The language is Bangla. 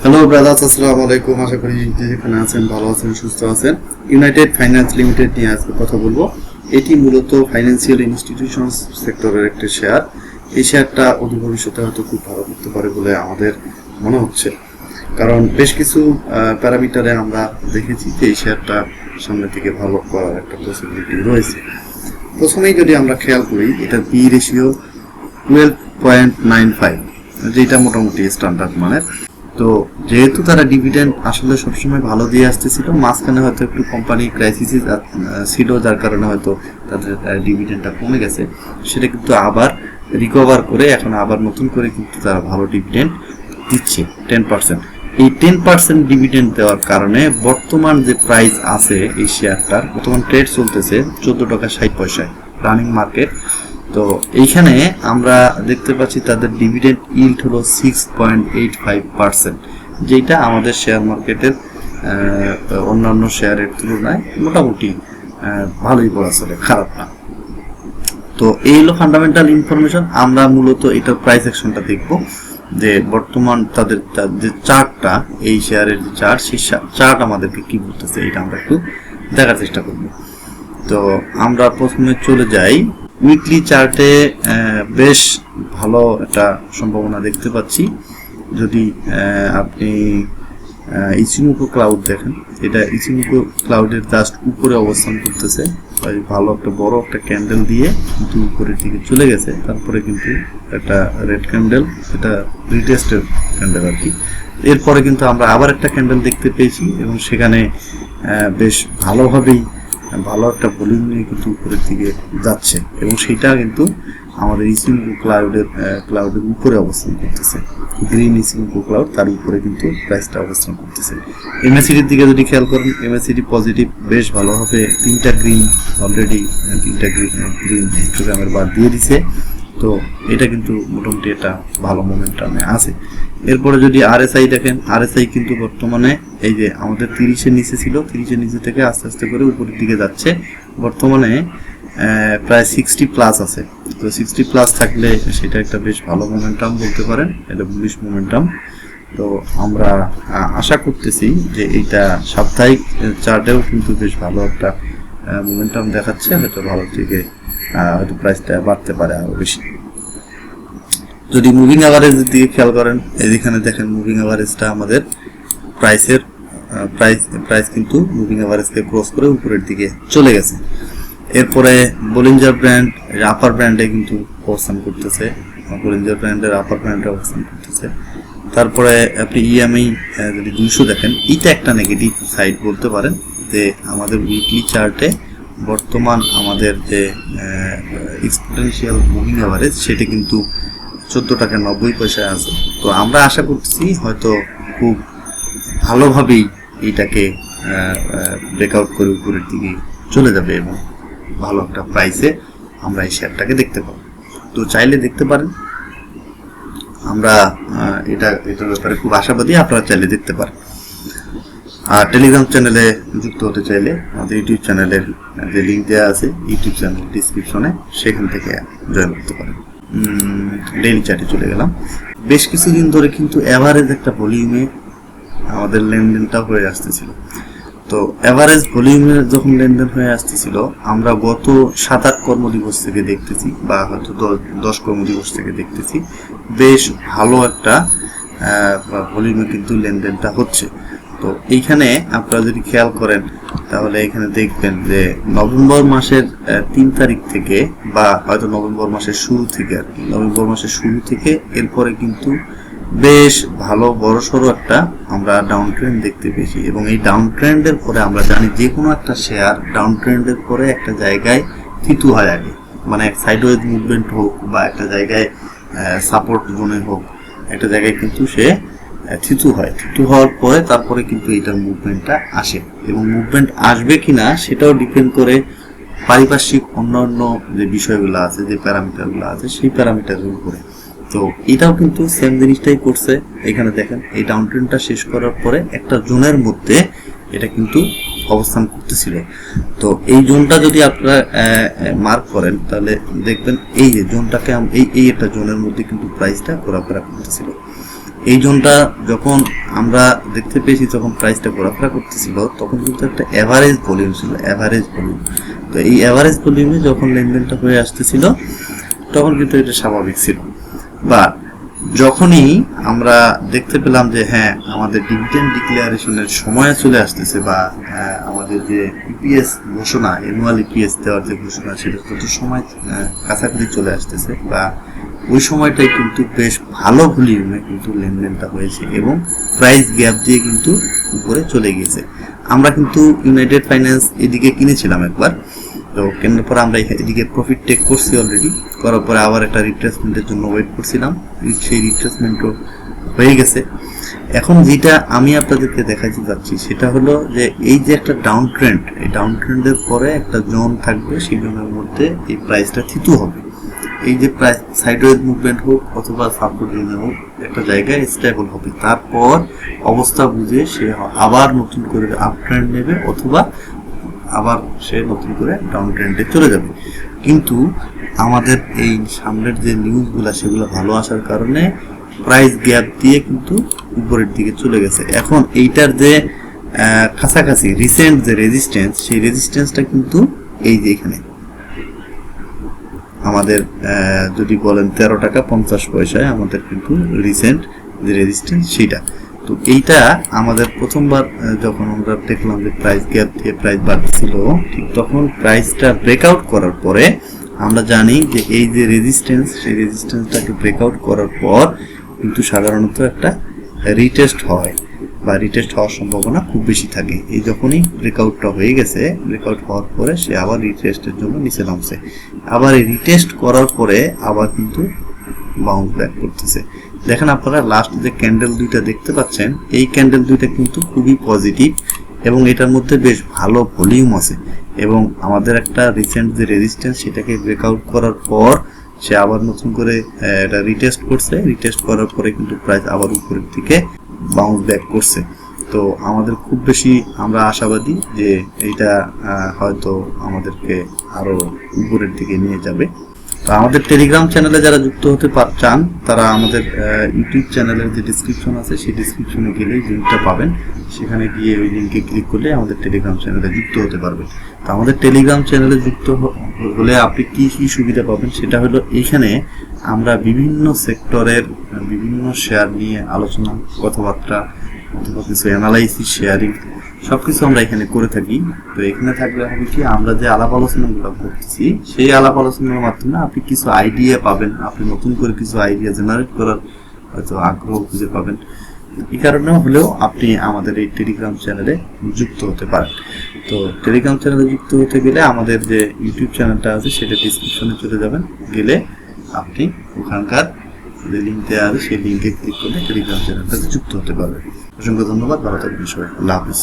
হ্যালো ব্রাদার্স, আসসালামু আলাইকুম। আশা করি যে যেখানে আছেন ভালো আছেন, সুস্থ আছেন। ইউনাইটেড ফাইন্যান্স লিমিটেড নিয়ে আজকে কথা বলবো। এটি মূলত ফাইন্যান্সিয়াল ইনস্টিটিউশন সেক্টরের একটি শেয়ার। এই শেয়ারটা অদূর ভবিষ্যতে হয়তো খুব ভালো করতে পারে বলে আমাদের মনে হচ্ছে, কারণ বেশ কিছু প্যারামিটারে আমরা দেখেছি যে এই শেয়ারটা সামনের দিকে ভালো করার একটা পসিবিলিটি রয়েছে। প্রথমেই যদি আমরা খেয়াল করি, এটা পি রেশিও 12.95, যেটা মোটামুটি স্ট্যান্ডার্ড মানের। তো যেহেতু তারা ডিভিডেন্ড আসলে সবসময় ভালো দিয়ে আসতেছিল, মাঝখানে হয়তো একটু কোম্পানি ক্রাইসিস ছিল, যার কারণে হয়তো তাদের ডিভিডেন্ডটা কমে গেছে। সেটা কিন্তু আবার রিকভার করে এখন আবার নতুন করে কিন্তু তারা ভালো ডিভিডেন্ড দিচ্ছে 10%। এই 10% ডিভিডেন্ড দেওয়ার কারণে বর্তমান যে প্রাইস আছে এই শেয়ারটার, বর্তমান ট্রেড চলতেছে 14 টাকা 60 পয়সায়, রানিং মার্কেট। তো এইখানে আমরা দেখতে পাচ্ছি তাদের ডিভিডেন্ড ইল্ড হলো 6.85%, যেটা আমাদের শেয়ার মার্কেটের অন্যান্য শেয়ারের তুলনায় মোটামুটি ভালোই বলা চলে, খারাপ না। তো এই হলো ফান্ডামেন্টাল ইনফরমেশন। আমরা মূলত এটার প্রাইস অ্যাকশনটা দেখব, যে বর্তমান তাদের যে চার্টটা, এই শেয়ারের যে চার্ট, সেই চার্ট আমাদেরকে কি বলতেছে এটা আমরা একটু দেখার চেষ্টা করব। তো আমরা প্রথমে চলে যাই উইকলি চার্টে। বেশ ভালো একটা সম্ভাবনা দেখতে পাচ্ছি। যদি আপনি ইচিনোকো ক্লাউড দেখেন, এটা ইচিনোকো ক্লাউডের জাস্ট উপরে অবস্থান করতেছে। ভালো একটা বড় একটা ক্যান্ডেল দিয়ে কিন্তু উপরের দিকে চলে গেছে। তারপরে কিন্তু একটা রেড ক্যান্ডেল, এটা রিটেস্টের ক্যান্ডেল আর কি। এরপরে কিন্তু আমরা আবার একটা ক্যান্ডেল দেখতে পেয়েছি এবং সেখানে বেশ ভালোভাবেই ভালো একটা ভলিউম নিয়ে কিন্তু উপরের দিকে যাচ্ছে, এবং সেটা কিন্তু আমাদের ইচিনোকো ক্লাউডের উপরে অবস্থান করতেছে। গ্রিন ইচিনোকো ক্লাউড, তার উপরে কিন্তু প্রাইসটা অবস্থান করতেছে। এমএসিডির দিকে যদি খেয়াল করেন, এমএসিডি পজিটিভ, বেশ ভালোভাবে তিনটা গ্রিন হিস্টোগ্রামের বার দিয়ে দিছে। তো এটা কিন্তু মোটামুটি একটা ভালো মোমেন্টামে আছে। এরপরে যদি আরএসআই দেখেন, আরএসআই কিন্তু বর্তমানে এই যে আমাদের 30-এর নিচে ছিল, 30-এর নিচে থেকে আস্তে আস্তে করে উপরের দিকে যাচ্ছে। বর্তমানে প্রায় 60+ আছে। তো 60+ থাকলে সেটা একটা বেশ ভালো মোমেন্টাম বলতে পারেন, এটা বুলিশ মোমেন্টাম। তো আমরা আশা করতেছি যে এইটা সাপ্তাহিক চার্টেও কিন্তু বেশ ভালো একটা মোমেন্টাম দেখাচ্ছে। হয়তো ভালো থেকে হয়তো প্রাইসটা বাড়তে পারে আরো বেশি। যদি মুভিং অ্যাভারেজের দিকে খেয়াল করেন, এখানে দেখেন মুভিং অ্যাভারেজটা আমাদের প্রাইস কিন্তু মুভিং অ্যাভারেজকে ক্রস করে উপরের দিকে চলে গেছে। এরপরে বলিঞ্জার ব্র্যান্ড আপার ব্র্যান্ডে কিন্তু অবস্থান করতেছে, বলিঞ্জার ব্র্যান্ডের আপার ব্র্যান্ডে অবস্থান করতেছে। তারপরে আপনি ইএমআই যদি 200 দেখেন, এটা একটা নেগেটিভ সাইড বলতে পারেন, যে আমাদের উইকলি চার্টে বর্তমান আমাদের যে এক্সপোনেনশিয়াল মুভিং অ্যাভারেজ, সেটা কিন্তু 14 টাকা 90 পয়সায় আছে। তো আমরা আশা করতেছি হয়তো খুব ভালোভাবেই এইটাকে ব্রেকআউট করে উপরের দিকে চলে যাবে এবং ভালো একটা প্রাইসে আমরা এই শেয়ারটাকে দেখতে পাবো। তো চাইলে দেখতে পারেন, আমরা এটার ব্যাপারে খুব আশাবাদী, আপনারা চাইলে দেখতে পারেন। আর টেলিগ্রাম চ্যানেলে যুক্ত হতে চাইলে আমাদের ইউটিউব চ্যানেলের যে লিঙ্ক দেওয়া আছে ইউটিউব চ্যানেল ডিসক্রিপশনে, সেখান থেকে জয়েন করতে পারেন। ডেইলি চার্টে চলে গেলাম। বেশ কিছুদিন ধরে কিন্তু অ্যাভারেজ একটা ভলিউমে আমাদের লেনদেনটা হয়ে আসতেছিল। তো অ্যাভারেজ ভলিউমে যখন লেনদেন হয়ে আসতেছিল, আমরা গত 7-8 কর্মদিবস থেকে দেখতেছি, বা হয়তো 10 কর্মদিবস থেকে দেখতেছি, বেশ ভালো একটা ভলিউমে কিন্তু লেনদেনটা হচ্ছে। তো এইখানে আপনারা যদি খেয়াল করেন, তাহলে এখানে দেখবেন যে নভেম্বর মাসের 3 তারিখ থেকে, বা হয়তো নভেম্বর মাসের শুরু থেকে আর কি, নভেম্বর মাসের শুরু থেকে এরপরে কিন্তু বেশ ভালো বড়সড় একটা আমরা ডাউন ট্রেন্ড দেখতে পেয়েছি। এবং এই ডাউন ট্রেন্ডের পরে আমরা জানি যে কোনো একটা শেয়ার ডাউন ট্রেন্ডের পরে একটা জায়গায় থিতু হয় আগে, মানে সাইডওয়েজ মুভমেন্ট হোক বা একটা জায়গায় সাপোর্ট জোনে হোক, একটা জায়গায় কিন্তু সে থিতু হয়। থিতু হওয়ার পরে তারপরে কিন্তু এটার মুভমেন্টটা আসে, এবং মুভমেন্ট আসবে কিনা সেটাও ডিপেন্ড করে পারিপার্শ্বিক অন্যান্য যে বিষয়গুলো আছে, যে প্যারামিটারগুলো আছে, সেই প্যারামিটারের উপরে। তো এটাও কিন্তু সেম জিনিসটাই করছে। এখানে দেখেন, এই ডাউন ট্রেন্ডটা শেষ করার পরে একটা জোনের মধ্যে এটা কিন্তু অবস্থান করতেছিল। তো এই জোনটা যদি আপনারা মার্ক করেন, তাহলে দেখবেন এই যে জোনটাকে এই একটা জোনের মধ্যে কিন্তু প্রাইসটা ঘোরাফেরা করতেছিল। এই জোনটা যখন আমরা দেখতে পেয়েছি, যখন প্রাইসটা ঘোরাফেরা করতেছিল, তখন কিন্তু একটা অ্যাভারেজ ভলিউম ছিল, অ্যাভারেজ ভলিউম। তো এই অ্যাভারেজ ভলিউমে যখন লেনদেনটা হয়ে আসতেছিল, তখন কিন্তু এটা স্বাভাবিক ছিল। বা যখনই আমরা দেখতে পেলাম যে হ্যাঁ, আমাদের ডিভিডেন্ড ডিক্লারেশনের সময় চলে আসতেছে, বা আমাদের যে ইপিএস ঘোষণা, অ্যানুয়াল ইপিএস দেওয়ার যে ঘোষণা, সেটা যত সময় কাছাকাছি চলে আসতেছে, বা ওই সময়টাই কিন্তু বেশ ভালো ভলিউমে কিন্তু লেনদেনটা হয়েছে এবং প্রাইস গ্যাপ দিয়ে কিন্তু উপরে চলে গিয়েছে। আমরা কিন্তু ইউনাইটেড ফাইন্যান্স এদিকে কিনেছিলাম একবার, তো কেনার পর আমরা এদিকে প্রফিট টেক করছি অলরেডি। করার পরে আবার একটা রিট্রেসমেন্টের জন্য ওয়েট করছিলাম, সেই রিট্রেসমেন্টও হয়ে গেছে। এখন যেটা আমি আপনাদেরকে দেখাতে যাচ্ছি সেটা হলো যে এই যে একটা ডাউন ট্রেন্ড, এই ডাউন ট্রেন্ডের পরে একটা জোন থাকবে, সেই জোনের মধ্যে এই প্রাইসটা থিতু হবে। এই যে প্রাইস সাইডওয়েজ মুভমেন্ট হোক অথবা সাপোর্ট জোনে হোক, একটা জায়গায় স্টেবল হবে, তারপর অবস্থা বুঝে সে আবার নতুন করে আপ ট্রেন্ড নেবে, অথবা আবার সে নতুন করে ডাউন ট্রেন্ডে চলে যাবে। কিন্তু আমাদের এই সামনের যে নিউজগুলো, সেগুলো ভালো আসার কারণে প্রাইস গ্যাপ দিয়ে কিন্তু উপরের দিকে চলে গেছে। এখন এইটার যে কাছাকাছি রিসেন্ট যে রেজিস্ট্যান্স, সেই রেজিস্ট্যান্সটা কিন্তু এই যে এখানে আমাদের যদি বলেন 13 টাকা 50 পয়সায় আমাদের কিন্তু রিসেন্ট যে রেজিস্ট্যান্স সেইটা। তো এইটা আমাদের প্রথমবার যখন আমরা দেখলাম যে প্রাইস গ্যাপ দিয়ে প্রাইস বাড়ছিল, ঠিক তখন প্রাইসটা ব্রেকআউট করার পরে আমরা জানি যে এই যে রেজিস্ট্যান্স, সেই রেজিস্ট্যান্সটাকে ব্রেকআউট করার পর কিন্তু সাধারণত একটা রিটেস্ট হয়, বা রিটেস্ট হওয়ার সম্ভাবনা খুব বেশি থাকে। এই যখনই ব্রেকআউটটা হয়ে গেছে, ব্রেকআউট হওয়ার পরে সে আবার রিটেস্টের জন্য নিচে নামছে, আবার এই রিটেস্ট করার পরে আবার কিন্তু বাউন্স ব্যাক করতেছে। দেখেন আপনারা লাস্ট যে ক্যান্ডেল দুইটা দেখতে পাচ্ছেন, এই ক্যান্ডেল দুইটা কিন্তু খুবই পজিটিভ এবং এটার মধ্যে বেশ ভালো ভলিউম আছে, এবং আমাদের একটা রিসেন্ট যে রেজিস্ট্যান্স, সেটাকে ব্রেকআউট করার পর সে আবার নতুন করে এটা রিটেস্ট করছে। রিটেস্ট করার পরে কিন্তু প্রাইস আবার উপরের দিকে বাউন্স ব্যাক করছে। তো আমাদের খুব বেশি আমরা আশাবাদী যে এইটা হয়তো আমাদেরকে আরো উপরের দিকে নিয়ে যাবে। তো আমাদের টেলিগ্রাম চ্যানেলে যারা যুক্ত হতে চান, তারা আমাদের ইউটিউব চ্যানেলের যে ডিসক্রিপশন আছে, সেই ডিসক্রিপশনে গেলে লিঙ্কটা পাবেন, সেখানে গিয়ে ওই লিঙ্কে ক্লিক করলে আমাদের টেলিগ্রাম চ্যানেলে যুক্ত হতে পারবেন। তো আমাদের টেলিগ্রাম চ্যানেলে যুক্ত হলে আপনি কি কি সুবিধা পাবেন, সেটা হলো এইখানে আমরা বিভিন্ন সেক্টরের বিভিন্ন শেয়ার নিয়ে আলোচনা, কথাবার্তা, অথবা কিছু অ্যানালাইসিস, শেয়ারিং, সবকিছু আমরা এখানে করে থাকি। তো এখানে থাকলে হবে কি, আমরা যে আলাপ আলোচনাগুলো করতেছি, সেই আলাপ আলোচনার মাধ্যমে আপনি কিছু আইডিয়া পাবেন, আপনি নতুন করে কিছু আইডিয়া জেনারেট করার হয়তো আগ্রহ খুঁজে পাবেন। এই কারণে হলেও আপনি আমাদের এই টেলিগ্রাম চ্যানেলে যুক্ত হতে পারেন। তো টেলিগ্রাম চ্যানেলে যুক্ত হতে গেলে আমাদের যে ইউটিউব চ্যানেলটা আছে, সেটা ডিসক্রিপশনে চলে যাবেন, গেলে আপনি ওখানকার যে লিঙ্ক দেওয়া আছে, সেই লিঙ্কে ক্লিক করলে টেলিগ্রাম চ্যানেলটাতে যুক্ত হতে পারবেন। অসংখ্য ধন্যবাদ, ভালো থাকবেন সবাই, আল্লাহ হাফিজ।